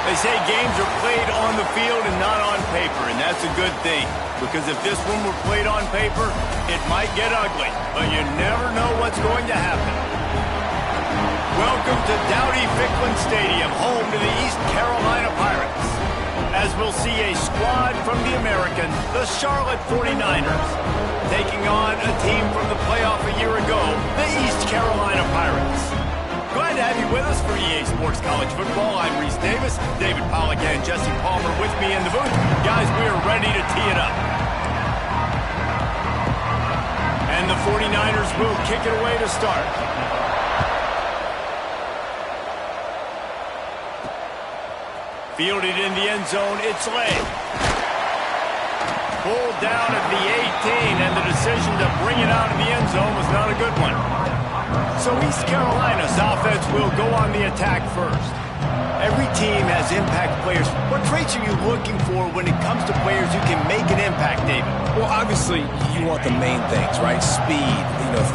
They say games are played on the field and not on paper, and that's a good thing. Because if this one were played on paper, it might get ugly. But you never know what's going to happen. Welcome to Dowdy-Ficklin Stadium, home to the East Carolina Pirates. As we'll see a squad from the American, the Charlotte 49ers, taking on a team from the playoff a year ago, the East Carolina Pirates. Glad to have you with us for EA Sports College Football. I'm Reese Davis, David Pollack and Jesse Palmer with me in the booth. Guys, we are ready to tee it up. And the 49ers will kick it away to start. Fielded in the end zone, it's Lay. Pulled down at the 18, and the decision to bring it out of the end zone was not a good one. So East Carolina's offense will go on the attack first. Every team has impact players. What traits are you looking for when it comes to players who can make an impact, David? Well, obviously, you want the main things, right? Speed,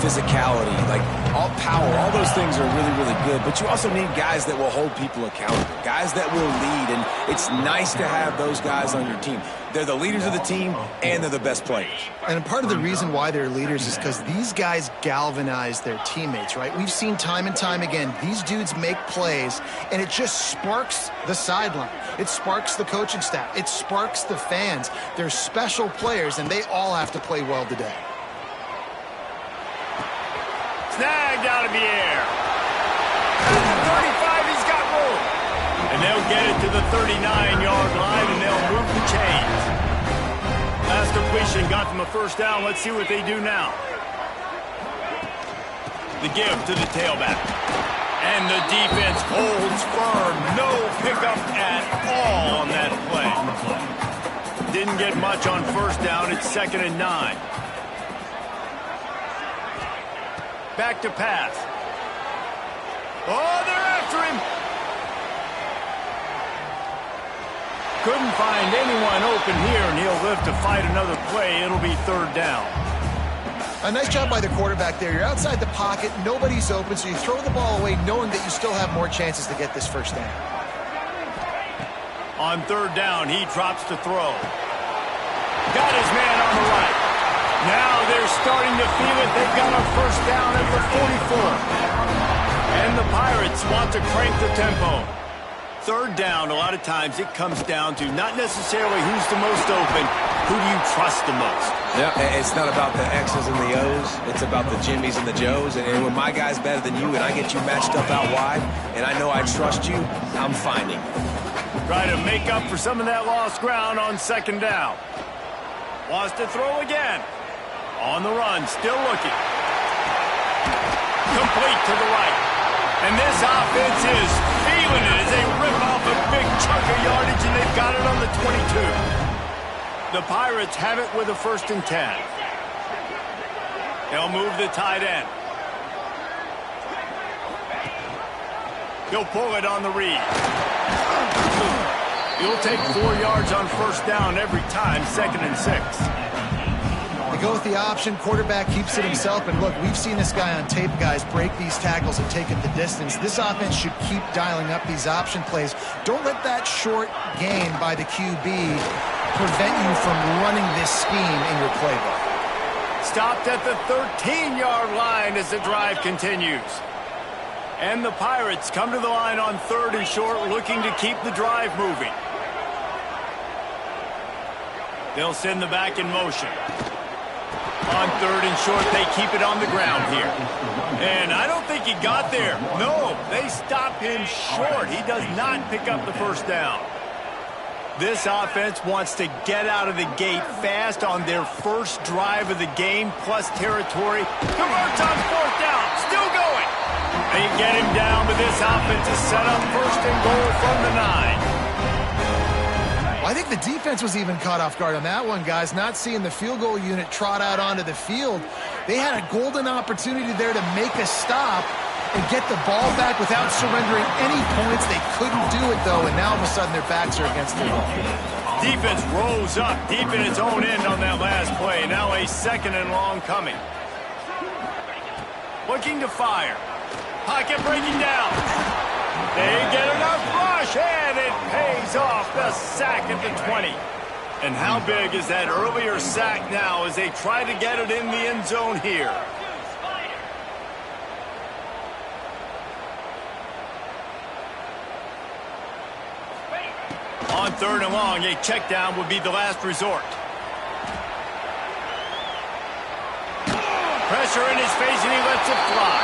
physicality, like all power. All those things are really, really good. But you also need guys that will hold people accountable, guys that will lead. And it's nice to have those guys on your team. They're the leaders of the team, and they're the best players. And part of the reason why they're leaders is because these guys galvanize their teammates, right? We've seen time and time again, these dudes make plays, and it just sparks the sideline. It sparks the coaching staff. It sparks the fans. They're special players, and they all have to play well today. Snagged out of the air. At the 35, he's got room. And they'll get it to the 39-yard line, and they'll move the chains. Last completion got them a first down. Let's see what they do now. The give to the tailback. And the defense holds firm. No pickup at all on that play. Didn't get much on first down. It's 2nd and 9. Back to pass. Oh, they're after him. Couldn't find anyone open here, and he'll live to fight another play. It'll be 3rd down. A nice job by the quarterback there. You're outside the pocket. Nobody's open, so you throw the ball away knowing that you still have more chances to get this first down. On 3rd down, he drops to throw. Got his man on the right. Now they're starting to feel it. They've got a first down at the 44. And the Pirates want to crank the tempo. 3rd down, a lot of times it comes down to not necessarily who's the most open, who do you trust the most? Yeah, it's not about the X's and the O's. It's about the Jimmys and the Joes. And when my guy's better than you and I get you matched up out wide, and I know I trust you, I'm finding. Try to make up for some of that lost ground on 2nd down. Wants to throw again. On the run, still looking. Complete to the right. And this offense is feeling it as they rip off a big chunk of yardage, and they've got it on the 22. The Pirates have it with a 1st and 10. They'll move the tight end. He'll pull it on the read. You'll take 4 yards on first down every time, 2nd and 6. They go with the option. Quarterback keeps it himself. And look, we've seen this guy on tape, guys, break these tackles and take it the distance. This offense should keep dialing up these option plays. Don't let that short gain by the QB prevent you from running this scheme in your playbook. Stopped at the 13-yard line as the drive continues. And the Pirates come to the line on 3rd and short, looking to keep the drive moving. They'll send the back in motion. On 3rd and short, they keep it on the ground here. And I don't think he got there. No, they stop him short. He does not pick up the first down. This offense wants to get out of the gate fast on their first drive of the game, plus territory. Converts on 4th down, still going. They get him down, but this offense is set up 1st and goal from the 9. I think the defense was even caught off guard on that one, guys. Not seeing the field goal unit trot out onto the field. They had a golden opportunity there to make a stop and get the ball back without surrendering any points. They couldn't do it, though, and now all of a sudden their backs are against the wall. Defense rose up deep in its own end on that last play. Now a 2nd and long coming. Looking to fire. Pocket breaking down. They get enough rush, and it pays the sack at the 20. And how big is that earlier sack now as they try to get it in the end zone here? On 3rd and long, a check down would be the last resort. Pressure in his face, and he lets it fly.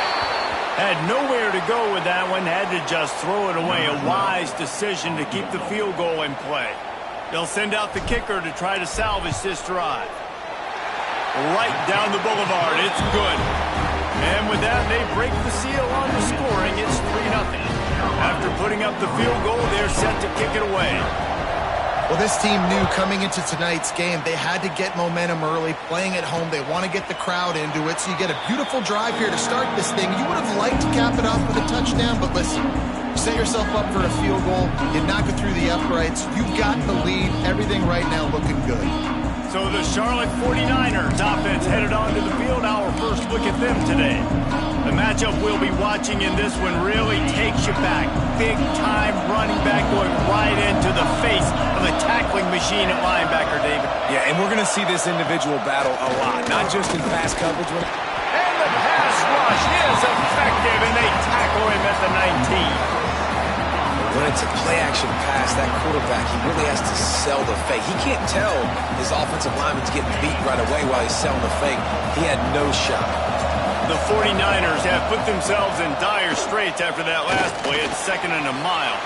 Had nowhere to go with that one, had to just throw it away. A wise decision to keep the field goal in play. They'll send out the kicker to try to salvage this drive. Right down the boulevard, it's good. And with that, they break the seal on the scoring. It's 3-0. After putting up the field goal, they're set to kick it away. Well, this team knew coming into tonight's game they had to get momentum early, playing at home. They want to get the crowd into it, so you get a beautiful drive here to start this thing. You would have liked to cap it off with a touchdown, but listen, you set yourself up for a field goal, you knock it through the uprights, you've got the lead, everything right now looking good. So the Charlotte 49ers offense headed onto the field. Our first look at them today. The matchup we'll be watching in this one really takes you back. Big-time running back going right into the face of a tackling machine at linebacker, David. Yeah, and we're going to see this individual battle a lot, not just in pass coverage. And the pass rush is effective, and they tackle him at the 19. When it's a play-action pass, that quarterback, he really has to sell the fake. He can't tell his offensive lineman's getting beat right away while he's selling the fake. He had no shot. The 49ers have put themselves in dire straits after that last play. It's 2nd and a mile.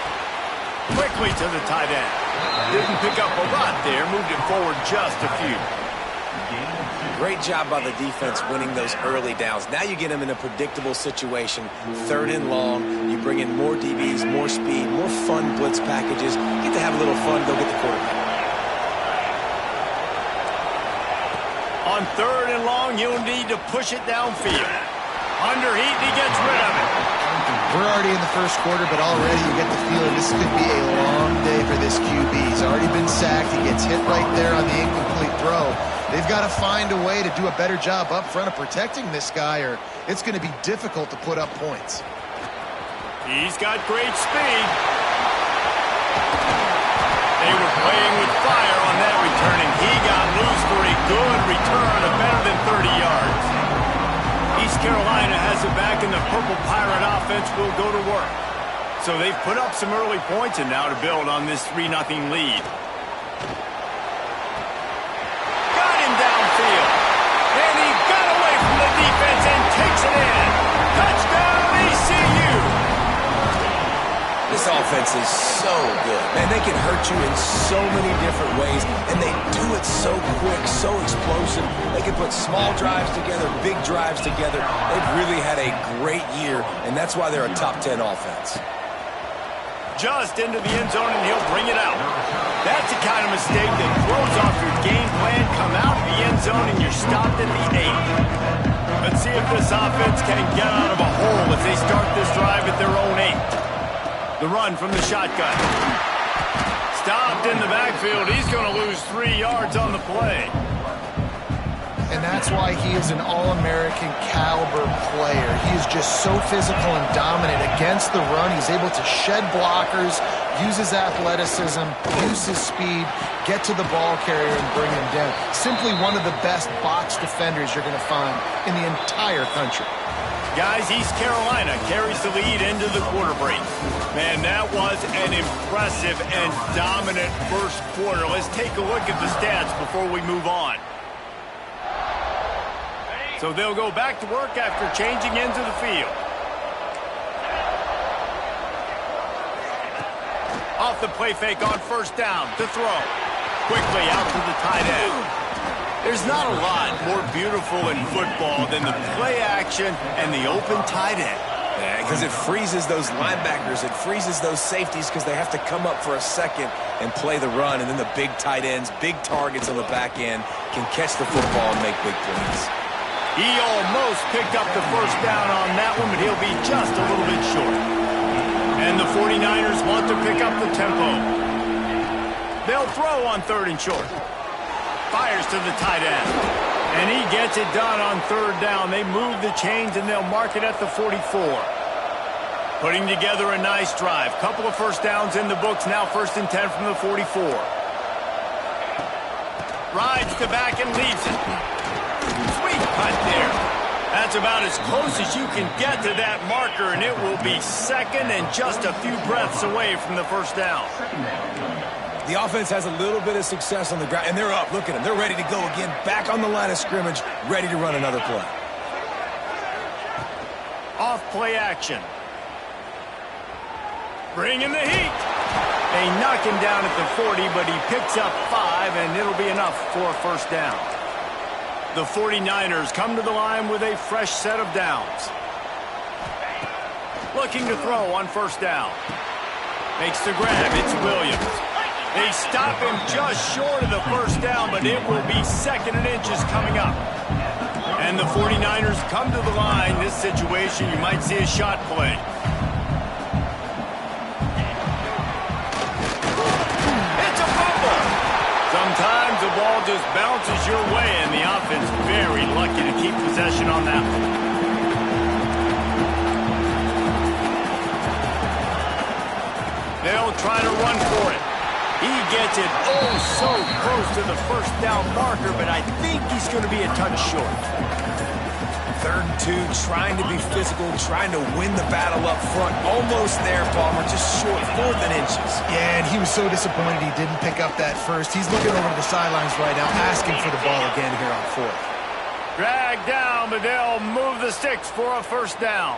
Quickly to the tight end. Didn't pick up a lot there. Moved it forward just a few. Great job by the defense winning those early downs. Now you get them in a predictable situation. 3rd and long. You bring in more DBs, more speed, more fun blitz packages. You get to have a little fun. Go get the quarterback. On 3rd and long, you'll need to push it downfield. Under heat, he gets rid of it. We're already in the first quarter, but already you get the feeling this could be a long day for this QB. He's already been sacked. He gets hit right there on the incomplete throw. They've got to find a way to do a better job up front of protecting this guy, or it's going to be difficult to put up points. He's got great speed. They were playing with fire on that return, and he got loose for a good return of better than 30 yards. East Carolina has it back, and the Purple Pirate offense will go to work. So they've put up some early points, and now to build on this 3-0 lead. Got him downfield, and he got away from the defense and takes it in. Touchdown, ECU! This offense is so good. Man, they can hurt you in so many different ways, and they do it so quick, so explosive. They can put small drives together, big drives together. They've really had a great year, and that's why they're a top 10 offense. Just into the end zone, and he'll bring it out. That's the kind of mistake that throws off your game plan. Come out of the end zone, and you're stopped at the 8. Let's see if this offense can get out of a hole as they start this drive at their own 8. The run from the shotgun. Stopped in the backfield. He's going to lose 3 yards on the play. And that's why he is an All-American caliber player. He is just so physical and dominant against the run. He's able to shed blockers, use his athleticism, use his speed, get to the ball carrier and bring him down. Simply one of the best box defenders you're going to find in the entire country. Guys, East Carolina carries the lead into the quarter break. Man, that was an impressive and dominant first quarter. Let's take a look at the stats before we move on. So they'll go back to work after changing into the field. Off the play fake on first down to throw. Quickly out to the tight end. There's not a lot more beautiful in football than the play action and the open tight end. Yeah, because it freezes those linebackers. It freezes those safeties because they have to come up for a second and play the run. And then the big tight ends, big targets on the back end can catch the football and make big plays. He almost picked up the first down on that one, but he'll be just a little bit short. And the 49ers want to pick up the tempo. They'll throw on 3rd and short. Fires to the tight end. And he gets it done on 3rd down. They move the chains, and they'll mark it at the 44. Putting together a nice drive. Couple of first downs in the books. Now 1st and 10 from the 44. Rides to back and leaves it. Sweet cut there. That's about as close as you can get to that marker, and it will be 2nd and just a few breaths away from the 1st down. The offense has a little bit of success on the ground, and they're up. Look at them. They're ready to go again. Back on the line of scrimmage, ready to run another play. Off play action. Bringing the heat. They knock him down at the 40, but he picks up 5, and it'll be enough for a 1st down. The 49ers come to the line with a fresh set of downs. Looking to throw on 1st down. Makes the grab. It's Williams. They stop him just short of the 1st down, but it will be 2nd and inches coming up. And the 49ers come to the line. This situation, you might see a shot play. Sometimes the ball just bounces your way, and the offense very lucky to keep possession on that one. They'll try to run for it. He gets it oh so close to the 1st down marker, but I think he's going to be a touch short. 3rd and 2, trying to be physical, trying to win the battle up front. Almost there, Palmer, just short, 4th and inches. Yeah, and he was so disappointed he didn't pick up that 1st. He's looking over to the sidelines right now, asking for the ball again here on 4th. Dragged down, but they'll move the sticks for a 1st down.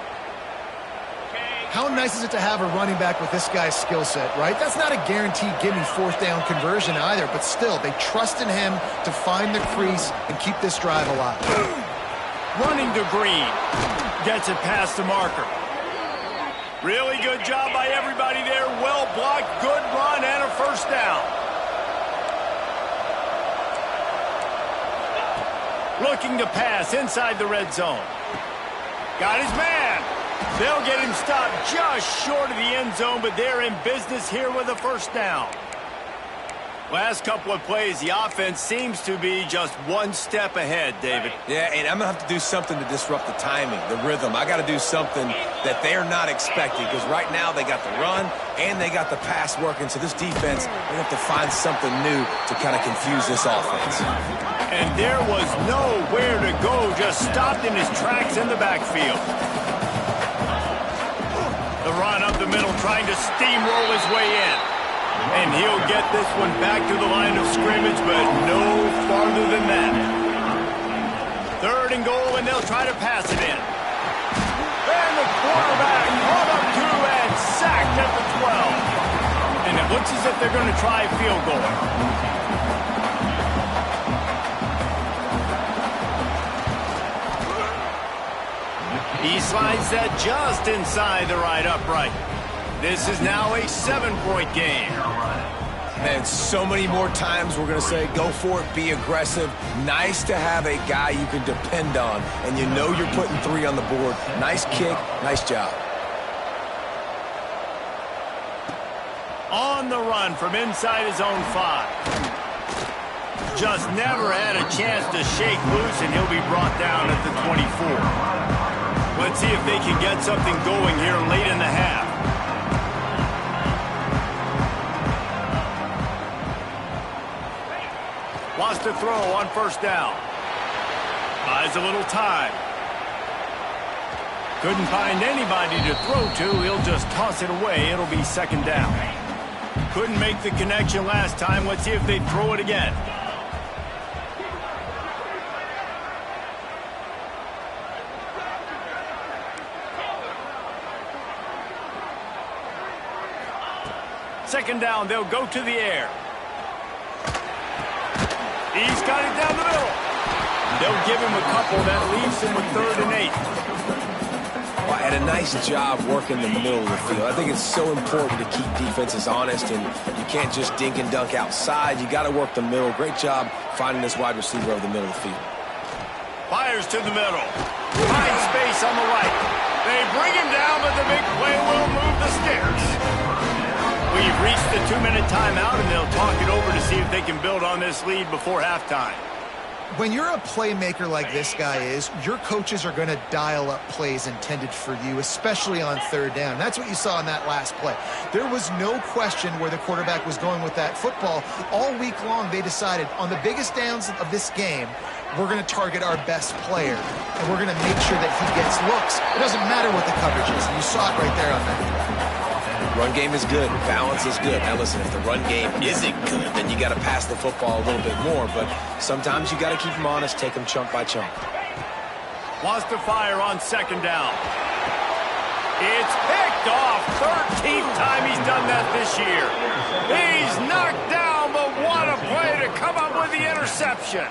How nice is it to have a running back with this guy's skill set, right? That's not a guaranteed give-me 4th down conversion either, but still, they trust in him to find the crease and keep this drive alive. Running to Green. Gets it past the marker. Really good job by everybody there. Well blocked, good run, and a 1st down. Looking to pass inside the red zone. Got his man. They'll get him stopped just short of the end zone, but they're in business here with a 1st down. Last couple of plays, the offense seems to be just one step ahead, David. Yeah, and I'm going to have to do something to disrupt the timing, the rhythm. I got to do something that they're not expecting, because right now they got the run and they got the pass working. So this defense, they have to find something new to kind of confuse this offense. And there was nowhere to go, just stopped in his tracks in the backfield. The run up the middle, trying to steamroll his way in. And he'll get this one back to the line of scrimmage, but no farther than that. 3rd and goal, and they'll try to pass it in. And the quarterback caught up to and sacked at the 12. And it looks as if they're going to try field goal. He slides that just inside the right upright. This is now a 7-point game. And so many more times we're going to say, go for it, be aggressive. Nice to have a guy you can depend on, and you know you're putting 3 on the board. Nice kick, nice job. On the run from inside his own 5. Just never had a chance to shake loose, and he'll be brought down at the 24. Let's see if they can get something going here late in the half. Wants to throw on 1st down. Buys a little time. Couldn't find anybody to throw to. He'll just toss it away. It'll be 2nd down. Couldn't make the connection last time. Let's see if they throw it again. Second down, they'll go to the air. He's got it down the middle. They'll give him a couple. That leaves him with 3rd and 8. Well, and a nice job working the middle of the field. I think it's so important to keep defenses honest, and you can't just dink and dunk outside. You got to work the middle. Great job finding this wide receiver over the middle of the field. Fires to the middle. Finds space on the right. They bring him down, but the big play will move the sticks. We've reached the 2-minute timeout, and they'll talk it over to see if they can build on this lead before halftime. When you're a playmaker like this guy is, your coaches are going to dial up plays intended for you, especially on third down. That's what you saw in that last play. There was no question where the quarterback was going with that football. All week long, they decided on the biggest downs of this game, we're going to target our best player, and we're going to make sure that he gets looks. It doesn't matter what the coverage is. And you saw it right there on that. Run game is good. Balance is good. Now, listen, if the run game isn't good, then you got to pass the football a little bit more. But sometimes you got to keep them honest, take them chunk by chunk. Wants to fire on second down. It's picked off. 13th time he's done that this year. He's knocked down, but what a play to come up with the interception.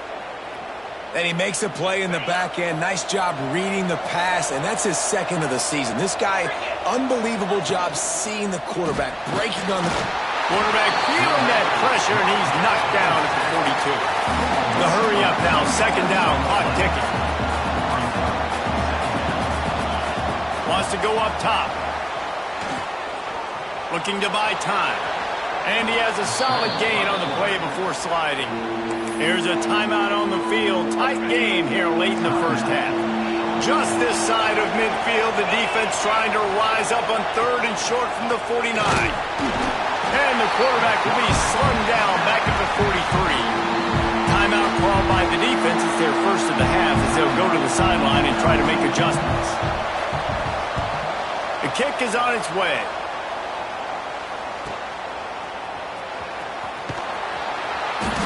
And he makes a play in the back end. Nice job reading the pass, and that's his second of the season. This guy, unbelievable job seeing the quarterback, breaking on the... Quarterback feeling that pressure, and he's knocked down at the 42. The hurry up now, second down, clock ticking. Wants to go up top. Looking to buy time. And he has a solid gain on the play before sliding. Here's a timeout on the field. Tight game here late in the first half. Just this side of midfield, the defense trying to rise up on third and short from the 49. And the quarterback will be slung down back at the 43. Timeout called by the defense. It's their first of the half as they'll go to the sideline and try to make adjustments. The kick is on its way.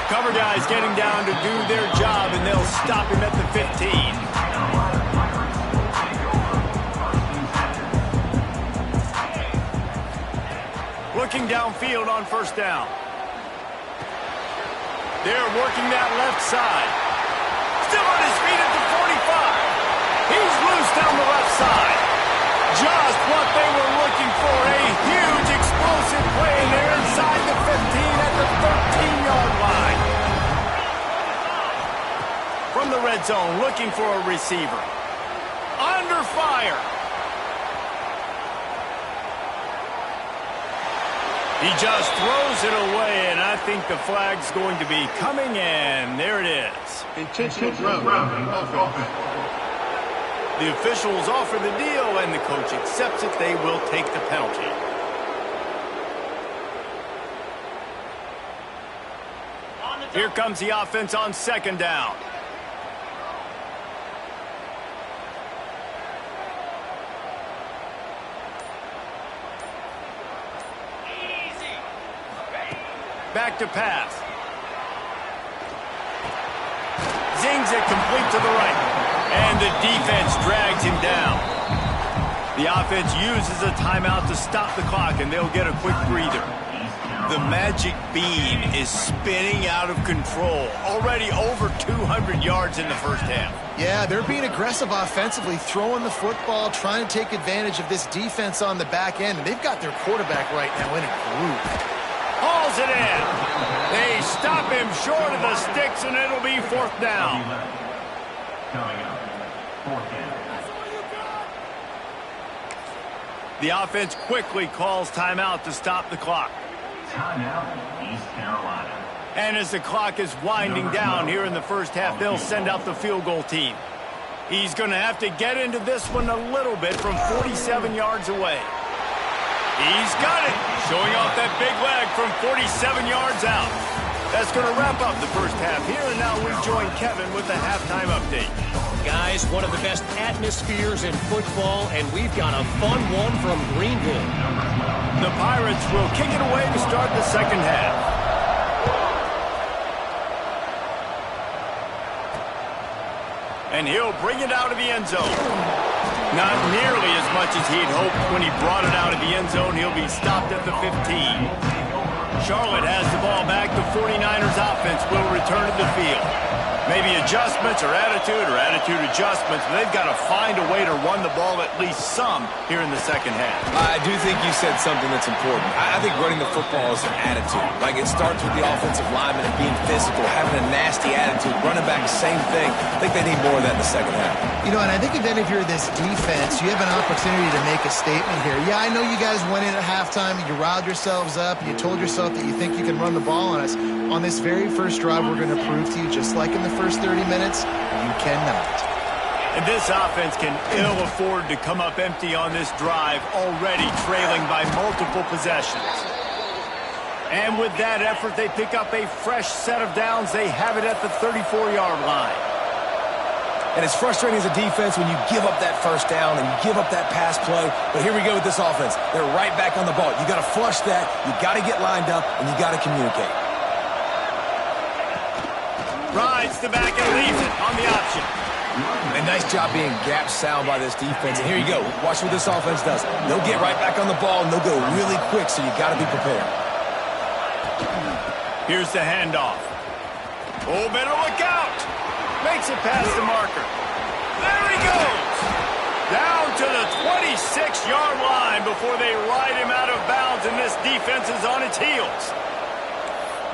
Cover guys getting down to do their job, and they'll stop him at the 15. Looking downfield on first down. They're working that left side. Still on his feet at the 45. He's loose down the left side. Just what they were looking for. A huge explosive play. They're inside the 15 at the 13-yard line. From the red zone, looking for a receiver. Under fire. He just throws it away, and I think the flag's going to be coming in. There it is. Intentional grounding. The officials offer the deal, and the coach accepts it. They will take the penalty. Here comes the offense on second down. Back to pass. Zings it complete to the right. And the defense drags him down. The offense uses a timeout to stop the clock, and they'll get a quick breather. The magic bean is spinning out of control. Already over 200 yards in the first half. Yeah, they're being aggressive offensively, throwing the football, trying to take advantage of this defense on the back end. And they've got their quarterback right now in a groove. Hauls it in. They stop him short of the sticks, and it'll be fourth down. The offense quickly calls timeout to stop the clock. Timeout, East Carolina. And as the clock is winding down here in the first half, they'll send out the field goal team. He's going to have to get into this one a little bit from 47 yards away. He's got it, showing off that big leg from 47 yards out. That's going to wrap up the first half here, and now we join Kevin with the halftime update. Guys, one of the best atmospheres in football, and we've got a fun one from Greenville. The Pirates will kick it away to start the second half. And he'll bring it out of the end zone. Not nearly as much as he'd hoped when he brought it out of the end zone. He'll be stopped at the 15. Charlotte has the ball back. The 49ers offense will return to the field. Maybe adjustments or attitude adjustments, but they've got to find a way to run the ball at least some here in the second half. I do think you said something that's important. I think running the football is an attitude. Like, it starts with the offensive lineman and being physical, having a nasty attitude. Running back, same thing. I think they need more of that in the second half. You know, and I think then if you're this defense, you have an opportunity to make a statement here. Yeah, I know you guys went in at halftime and you riled yourselves up and you told yourself that you think you can run the ball on us. On this very first drive, we're going to prove to you, just like in the first 30 minutes? You cannot. And this offense can ill afford to come up empty on this drive, already trailing by multiple possessions. And with that effort, they pick up a fresh set of downs. They have it at the 34-yard line. And it's frustrating as a defense when you give up that first down and you give up that pass play. But here we go with this offense. They're right back on the ball. You got to flush that. You got to get lined up, and you got to communicate. Rides the back and leaves it on the option. A nice job being gap sound by this defense. And here you go. Watch what this offense does. They'll get right back on the ball, and they'll go really quick, so you got to be prepared. Here's the handoff. Oh, better look out. Makes it past the marker. There he goes. Down to the 26-yard line before they ride him out of bounds, and this defense is on its heels.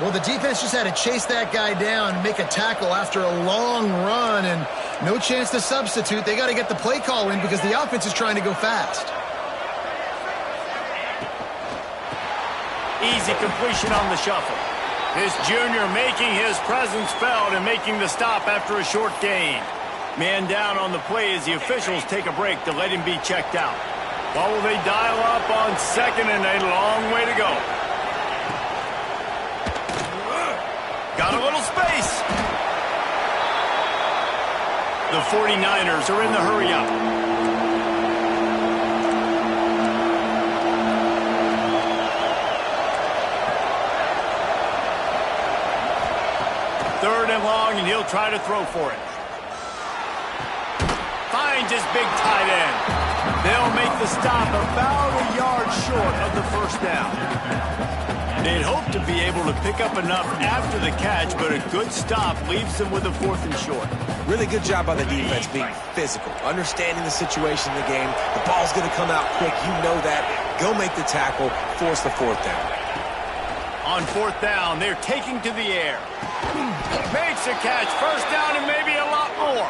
Well, the defense just had to chase that guy down and make a tackle after a long run, and no chance to substitute. They got to get the play call in because the offense is trying to go fast. Easy completion on the shuffle. This junior making his presence felt and making the stop after a short gain. Man down on the play as the officials take a break to let him be checked out. What will they dial up on second and a long way to go? Got a little space. The 49ers are in the hurry up. Third and long, and he'll try to throw for it. Finds his big tight end. They'll make the stop about a yard short of the first down. They'd hope to be able to pick up enough after the catch, but a good stop leaves them with a 4th and short. Really good job by the defense being physical, understanding the situation in the game. The ball's going to come out quick. You know that. Go make the tackle, force the 4th down. On 4th down, they're taking to the air. Makes a catch, first down and maybe a lot more.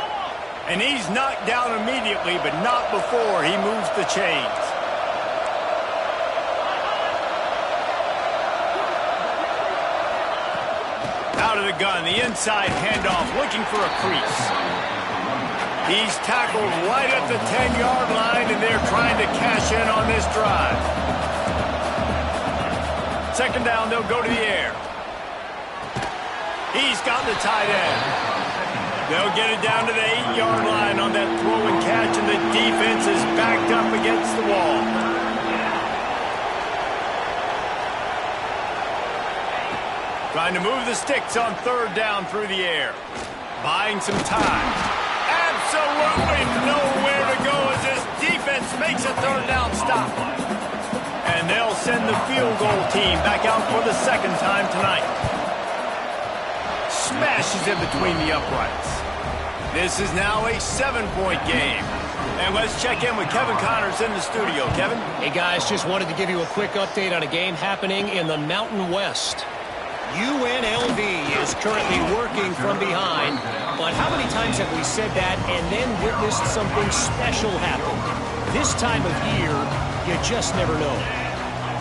And he's knocked down immediately, but not before he moves the chains. Out of the gun, the inside handoff, looking for a crease. He's tackled right at the 10-yard line, and they're trying to cash in on this drive. Second down, they'll go to the air. He's got the tight end. They'll get it down to the 8-yard line on that throw and catch, and the defense is backed up against the wall. Trying to move the sticks on third down through the air. Buying some time. Absolutely nowhere to go as this defense makes a third down stop. And they'll send the field goal team back out for the second time tonight. Smashes in between the uprights. This is now a 7-point game. And let's check in with Kevin Connors in the studio. Kevin? Hey, guys, just wanted to give you a quick update on a game happening in the Mountain West. UNLV is currently working from behind, but how many times have we said that and then witnessed something special happen? This time of year, you just never know.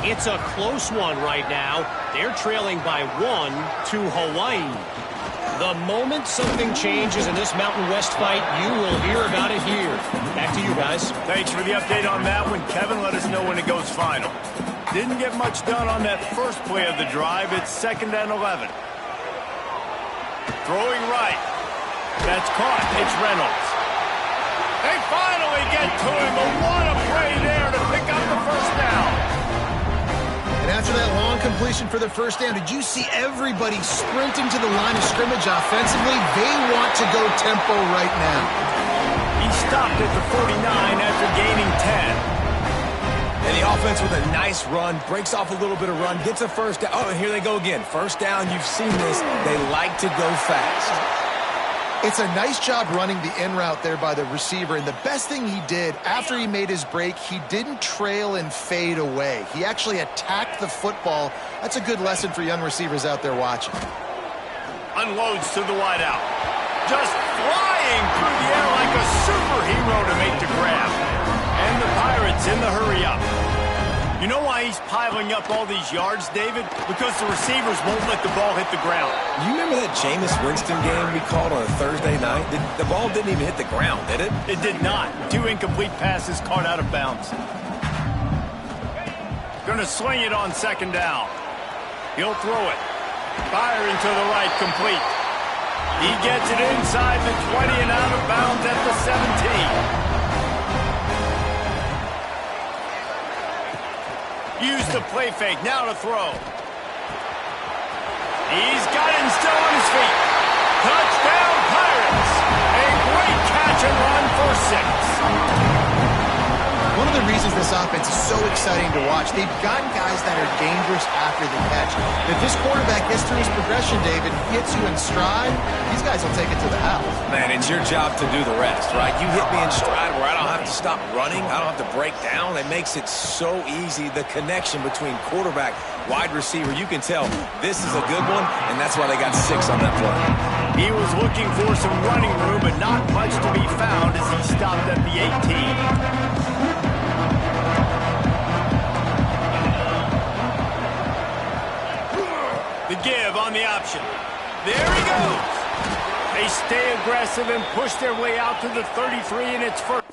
It's a close one right now. They're trailing by 1 to Hawaii. The moment something changes in this Mountain West fight, you will hear about it here. Back to you guys. Thanks for the update on that one, Kevin. Let us know when it goes final. Didn't get much done on that first play of the drive. It's 2nd and 11. Throwing right. That's caught. It's Reynolds. They finally get to him, but what a play there to pick up the first down. And after that long completion for the first down, did you see everybody sprinting to the line of scrimmage offensively? They want to go tempo right now. He stopped at the 49 after gaining 10. And the offense with a nice run, breaks off a little bit of run, gets a first down. Oh, and here they go again. First down, you've seen this. They like to go fast. It's a nice job running the in route there by the receiver. And the best thing he did after he made his break, he didn't trail and fade away. He actually attacked the football. That's a good lesson for young receivers out there watching. Unloads to the wideout. Just flying through the air like a superhero to make the grab. And the Pirates in the hurry up. You know why he's piling up all these yards, David? Because the receivers won't let the ball hit the ground. You remember that Jameis Winston game we called on a Thursday night? The ball didn't even hit the ground, did it? It did not. 2 incomplete passes caught out of bounds. Gonna sling it on 2nd down. He'll throw it. Firing to the right, complete. He gets it inside the 20 and out of bounds at the 17. Use the play fake, now to throw. He's got it and still on his feet. Touchdown, Pirates! A great catch and run for 6. One of the reasons this offense is so exciting to watch, they've gotten guys that are dangerous after the catch. If this quarterback gets through his progression, David, hits you in stride, these guys will take it to the house. Man, it's your job to do the rest, right? You hit me in stride where I don't have to stop running. I don't have to break down. It makes it so easy. The connection between quarterback, wide receiver, you can tell this is a good one, and that's why they got 6 on that play. He was looking for some running room, but not much to be found as he stopped at the 18. The give on the option. There he goes. They stay aggressive and push their way out to the 33, and it's first.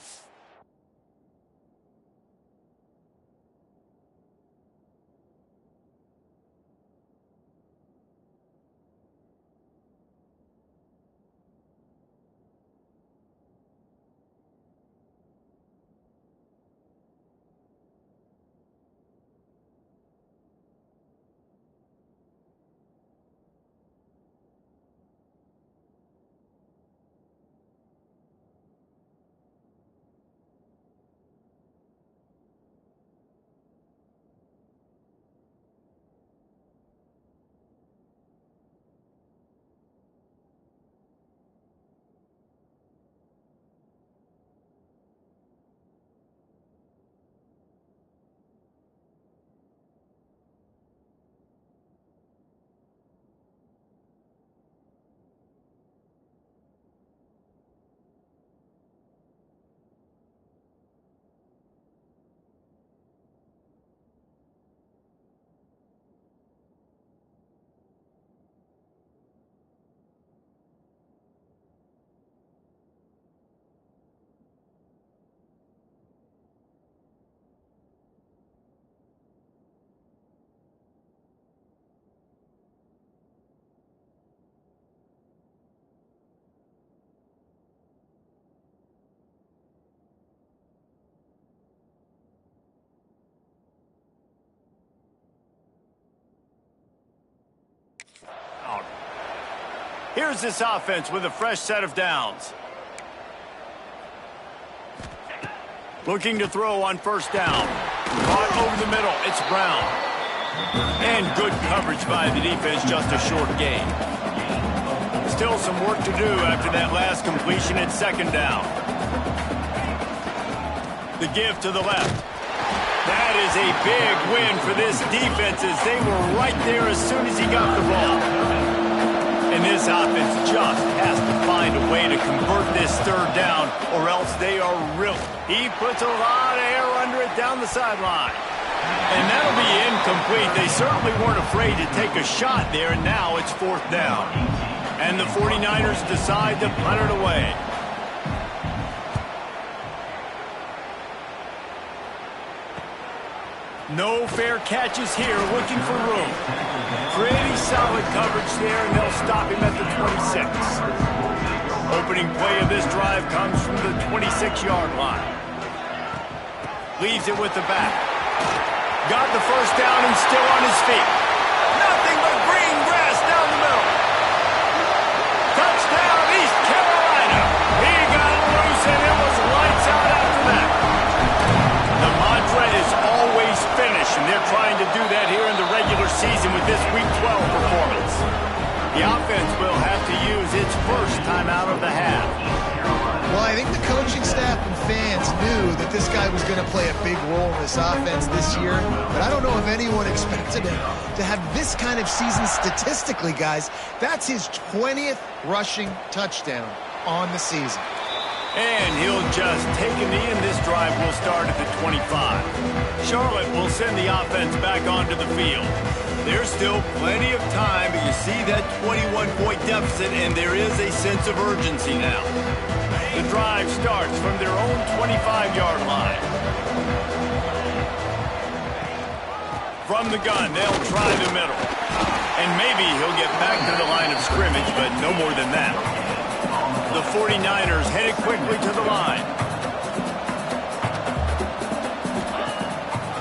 Here's this offense with a fresh set of downs. Looking to throw on 1st down. Caught over the middle. It's Brown. And good coverage by the defense, just a short gain. Still some work to do after that last completion at 2nd down. The give to the left. That is a big win for this defense as they were right there as soon as he got the ball. And this offense just has to find a way to convert this 3rd down or else they are real. He puts a lot of air under it down the sideline. And that'll be incomplete. They certainly weren't afraid to take a shot there, and now it's 4th down. And the 49ers decide to punt it away. No fair catches here, looking for room. Pretty solid coverage there, and they'll stop him at the 26. Opening play of this drive comes from the 26-yard line. Leaves it with the back. Got the 1st down and still on his feet. Nothing but green grass down the middle. Touchdown, East Carolina. He got loose, and it was lights out after that. The mantra is always finish, and they're trying to do that here in the regular season with this Week 12 performance. The offense will have to use its first timeout of the half. Well, I think the coaching staff and fans knew that this guy was going to play a big role in this offense this year, but I don't know if anyone expected him to have this kind of season statistically, guys. That's his 20th rushing touchdown on the season. And he'll just take a knee, and this drive will start at the 25. Charlotte will send the offense back onto the field. There's still plenty of time, but you see that 21-point deficit, and there is a sense of urgency now. The drive starts from their own 25-yard line. From the gun, they'll try the middle. And maybe he'll get back to the line of scrimmage, but no more than that. The 49ers headed quickly to the line.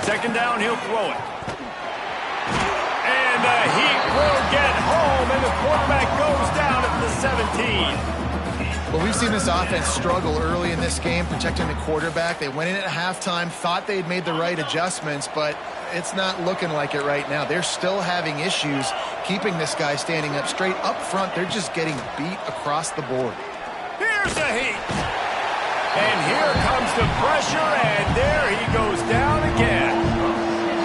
Second down, he'll throw it. And the Heat will get home, and the quarterback goes down at the 17. Well, we've seen this offense struggle early in this game, protecting the quarterback. They went in at halftime, thought they had made the right adjustments, but it's not looking like it right now. They're still having issues keeping this guy standing up straight. Up front, they're just getting beat across the board. Here's the Heat. And here comes the pressure, and there he goes down again.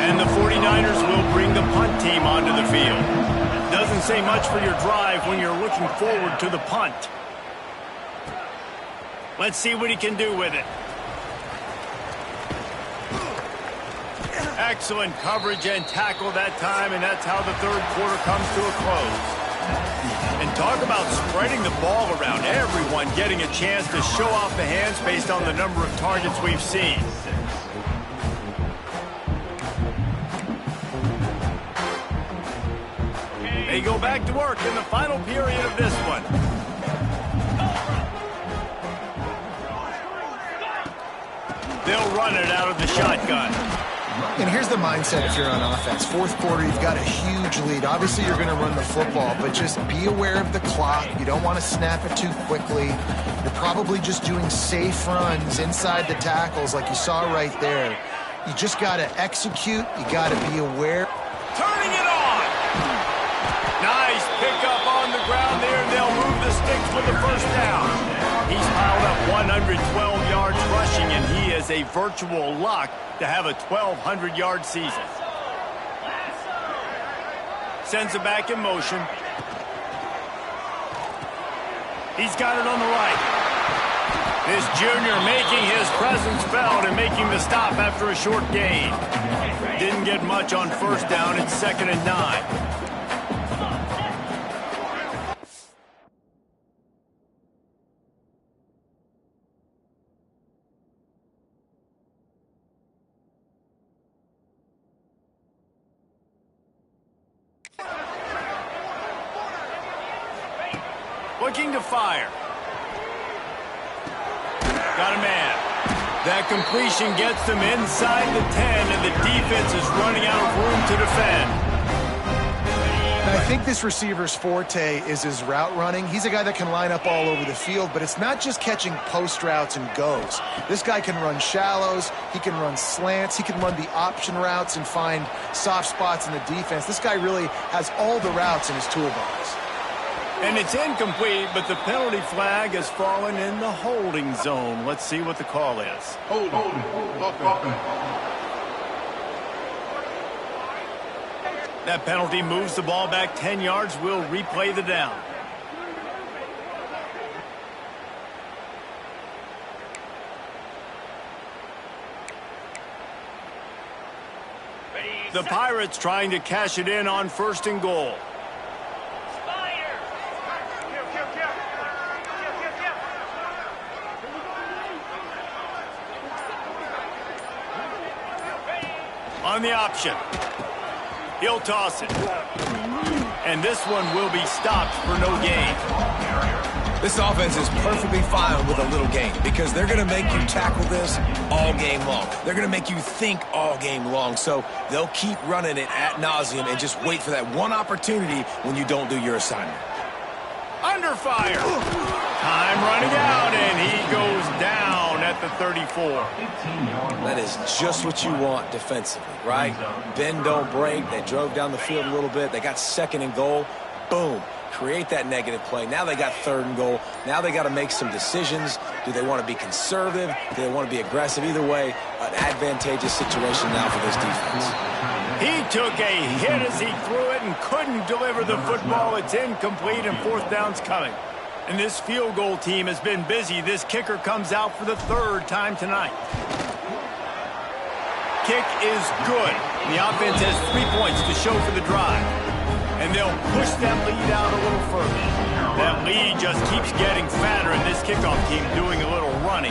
And the 49ers will bring the punt team onto the field. Doesn't say much for your drive when you're looking forward to the punt. Let's see what he can do with it. Excellent coverage and tackle that time, and that's how the third quarter comes to a close. And talk about spreading the ball around. Everyone getting a chance to show off the hands based on the number of targets we've seen. They go back to work in the final period of this one. They'll run it out of the shotgun. And here's the mindset if you're on offense. Fourth quarter, you've got a huge lead. Obviously, you're going to run the football, but just be aware of the clock. You don't want to snap it too quickly. You're probably just doing safe runs inside the tackles like you saw right there. You just got to execute. You got to be aware. Turning it on. Nice pickup on the ground there. They'll move the sticks for the first down. He's piled up 112 yards rushing, and he is a virtual lock to have a 1,200-yard season. Sends it back in motion. He's got it on the right. This junior making his presence felt and making the stop after a short gain. Didn't get much on first down. It's 2nd and 9. Looking to fire. Got a man. That completion gets them inside the 10, and the defense is running out of room to defend. I think this receiver's forte is his route running. He's a guy that can line up all over the field, but it's not just catching post routes and goes. This guy can run shallows, he can run slants, he can run the option routes and find soft spots in the defense. This guy really has all the routes in his toolbox. And it's incomplete, but the penalty flag has fallen in the holding zone. Let's see what the call is. Hold. That penalty moves the ball back 10 yards. We'll replay the down. The Pirates trying to cash it in on 1st and goal. On the option. He'll toss it. And this one will be stopped for no gain. This offense is perfectly fine with a little game because they're going to make you tackle this all game long. They're going to make you think all game long. So they'll keep running it ad nauseum and just wait for that one opportunity when you don't do your assignment. Under fire. Time running out, and he goes down at the 34. That is just what you want defensively, right? Bend, don't break. They drove down the field a little bit. They got 2nd and goal. Boom. Create that negative play. Now they got 3rd and goal. Now they got to make some decisions. Do they want to be conservative? Do they want to be aggressive? Either way, an advantageous situation now for this defense. He took a hit as he threw it and couldn't deliver the football. It's incomplete, and 4th down's coming. And this field goal team has been busy. This kicker comes out for the third time tonight. Kick is good. The offense has 3 points to show for the drive. And they'll push that lead out a little further. That lead just keeps getting fatter, and this kickoff team doing a little running.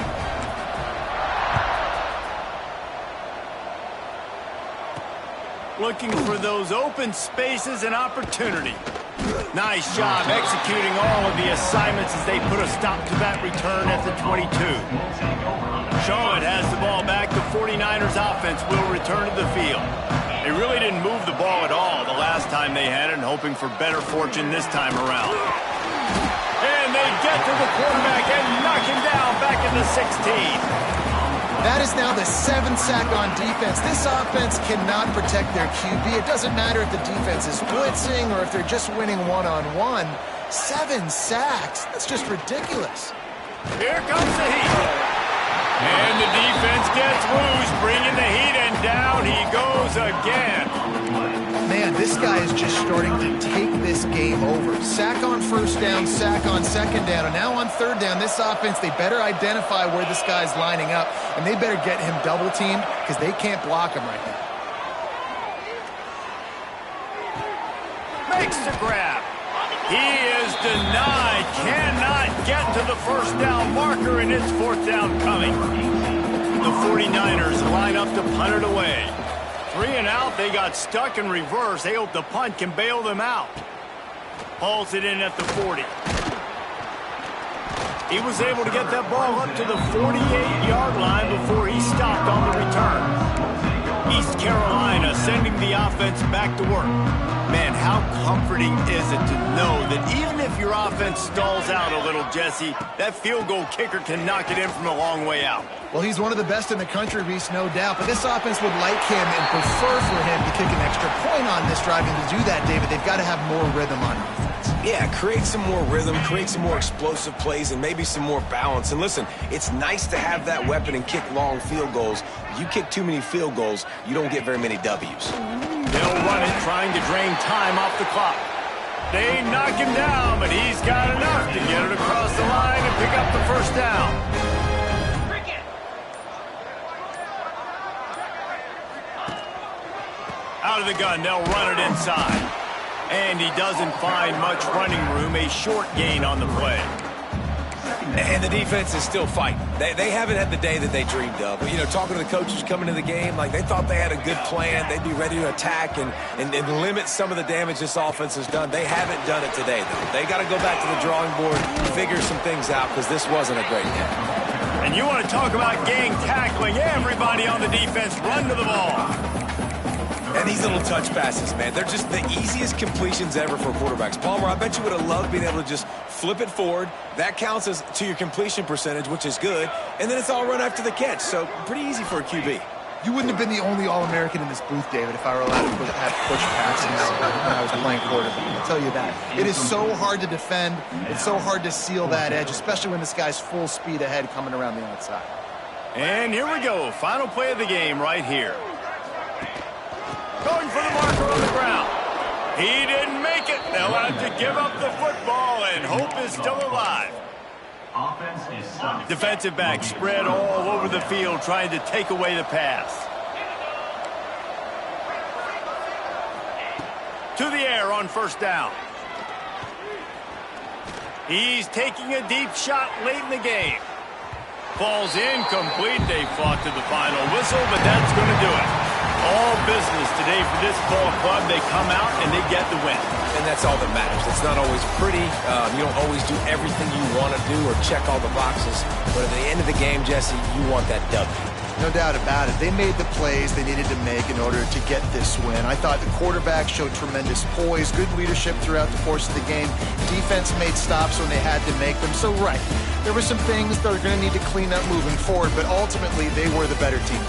Looking for those open spaces and opportunity. Nice job executing all of the assignments as they put a stop to that return at the 22. Charlotte has the ball back. The 49ers offense will return to the field. They really didn't move the ball at all the last time they had it, and hoping for better fortune this time around. And they get to the quarterback and knock him down back in the 16. That is now the 7th sack on defense. This offense cannot protect their QB. It doesn't matter if the defense is blitzing or if they're just winning one-on-one. 7 sacks. That's just ridiculous. Here comes the heat. And the defense gets loose, bringing the heat, and down he goes again. Man, this guy is just starting to take this game over. Sack on first down, sack on second down, and now on third down, this offense, they better identify where this guy's lining up, and they better get him double-teamed because they can't block him right now. Makes the grab. He is denied, cannot get to the first down marker, and it's 4th down coming. The 49ers line up to punt it away. 3 and out, they got stuck in reverse. They hope the punt can bail them out. Hauls it in at the 40. He was able to get that ball up to the 48-yard line before he stopped on the return. East Carolina sending the offense back to work. Man, how comforting is it to know that even if your offense stalls out a little, Jesse, that field goal kicker can knock it in from a long way out. Well, he's one of the best in the country, Reese, no doubt. But this offense would like him and prefer for him to kick an extra point on this drive. And to do that, David, they've got to have more rhythm on offense. Yeah, create some more rhythm, create some more explosive plays, and maybe some more balance. And listen, it's nice to have that weapon and kick long field goals. You kick too many field goals, you don't get very many W's. They'll run it, trying to drain time off the clock. They knock him down, but he's got enough to get it across the line and pick up the first down. Out of the gun, they'll run it inside. And he doesn't find much running room, a short gain on the play. And the defense is still fighting. They haven't had the day that they dreamed of. But, you know, talking to the coaches coming to the game, like they thought they had a good plan. They'd be ready to attack and limit some of the damage this offense has done. They haven't done it today, though. They got to go back to the drawing board, figure some things out, because this wasn't a great game. And you want to talk about gang tackling. Everybody on the defense run to the ball. And these little touch passes, man, they're just the easiest completions ever for quarterbacks. Palmer, I bet you would have loved being able to just flip it forward. That counts as to your completion percentage, which is good. And then it's all run after the catch, so pretty easy for a QB. You wouldn't have been the only All-American in this booth, David, if I were allowed to have push passes when I was playing quarterback. I'll tell you that. It is so hard to defend. It's so hard to seal that edge, especially when this guy's full speed ahead coming around the outside. And here we go. Final play of the game right here. Going for the marker on the ground. He didn't make it. They'll have to give up the football, and hope is still alive. Offense is stopped. Defensive back spread all over the field trying to take away the pass. To the air on first down. He's taking a deep shot late in the game. Falls incomplete. They fought to the final whistle, but that's going to do it. All business today for this ball club. They come out and they get the win. And that's all that matters. It's not always pretty. You don't always do everything you want to do or check all the boxes. But at the end of the game, Jesse, you want that W. No doubt about it. They made the plays they needed to make in order to get this win. I thought the quarterback showed tremendous poise, good leadership throughout the course of the game. Defense made stops when they had to make them. So, right, there were some things they're going to need to clean up moving forward, but ultimately they were the better team.